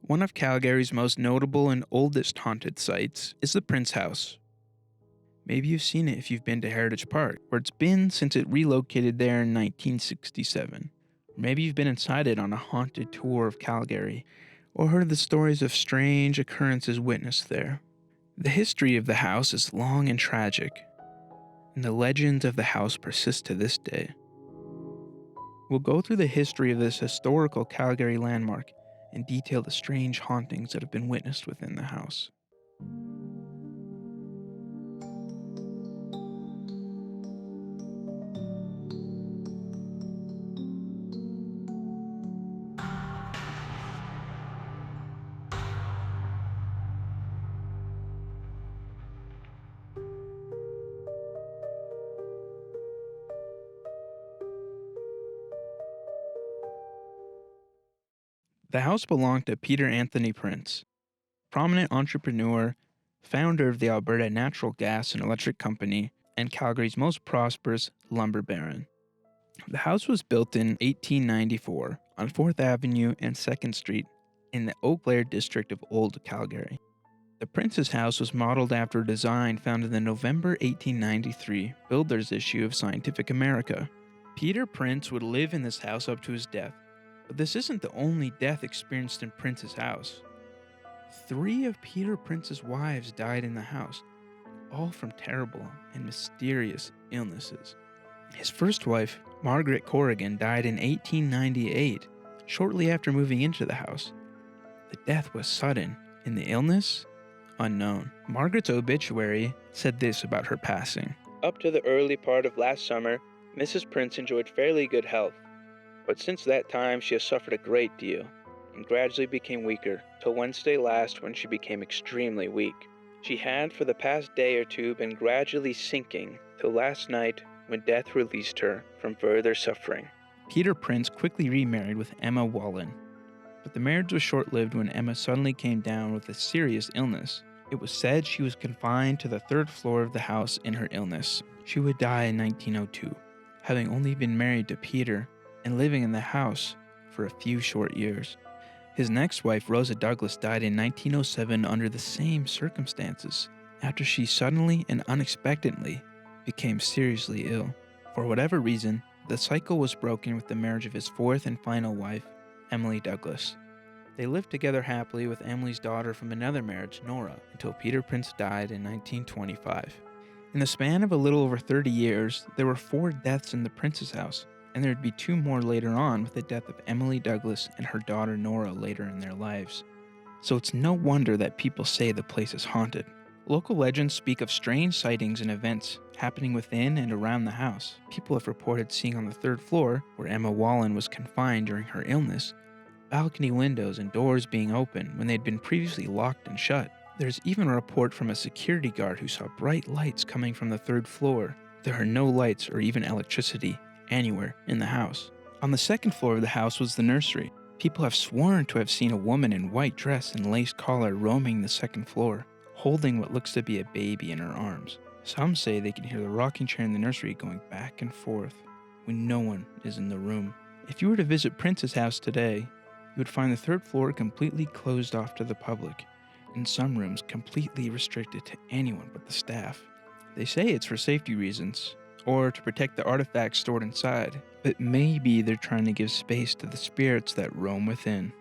One of Calgary's most notable and oldest haunted sites is the Prince House. Maybe you've seen it if you've been to Heritage Park, where it's been since it relocated there in 1967. Or maybe you've been inside it on a haunted tour of Calgary, or heard the stories of strange occurrences witnessed there. The history of the house is long and tragic, and the legends of the house persist to this day. We'll go through the history of this historical Calgary landmark and detail the strange hauntings that have been witnessed within the house. The house belonged to Peter Anthony Prince, prominent entrepreneur, founder of the Alberta Natural Gas and Electric Company, and Calgary's most prosperous lumber baron. The house was built in 1894 on 4th Avenue and 2nd Street in the Eau Claire district of Old Calgary. The Prince's house was modeled after a design found in the November 1893 Builder's issue of Scientific America. Peter Prince would live in this house up to his death, but this isn't the only death experienced in Prince's house. 3 of Peter Prince's wives died in the house, all from terrible and mysterious illnesses. His first wife, Margaret Corrigan, died in 1898, shortly after moving into the house. The death was sudden, and the illness, unknown. Margaret's obituary said this about her passing. Up to the early part of last summer, Mrs. Prince enjoyed fairly good health, but since that time she has suffered a great deal, and gradually became weaker, till Wednesday last when she became extremely weak. She had for the past day or two been gradually sinking, till last night when death released her from further suffering. Peter Prince quickly remarried with Emma Wallen, but the marriage was short-lived when Emma suddenly came down with a serious illness. It was said she was confined to the 3rd floor of the house in her illness. She would die in 1902, having only been married to Peter and living in the house for a few short years. His next wife, Rosa Douglas, died in 1907 under the same circumstances, after she suddenly and unexpectedly became seriously ill. For whatever reason, the cycle was broken with the marriage of his 4th and final wife, Emily Douglas. They lived together happily with Emily's daughter from another marriage, Nora, until Peter Prince died in 1925. In the span of a little over 30 years, there were 4 deaths in the Prince's house, and there would be 2 more later on with the death of Emily Douglas and her daughter Nora later in their lives. So it's no wonder that people say the place is haunted. Local legends speak of strange sightings and events happening within and around the house. People have reported seeing on the 3rd floor, where Emma Wallen was confined during her illness, balcony windows and doors being open when they had been previously locked and shut. There's even a report from a security guard who saw bright lights coming from the 3rd floor. There are no lights or even electricity anywhere in the house. On the 2nd floor of the house was the nursery. People have sworn to have seen a woman in white dress and lace collar roaming the 2nd floor, holding what looks to be a baby in her arms. Some say they can hear the rocking chair in the nursery going back and forth when no one is in the room. If you were to visit Prince's house today, you would find the 3rd floor completely closed off to the public, and some rooms completely restricted to anyone but the staff. They say it's for safety reasons, or to protect the artifacts stored inside, but maybe they're trying to give space to the spirits that roam within.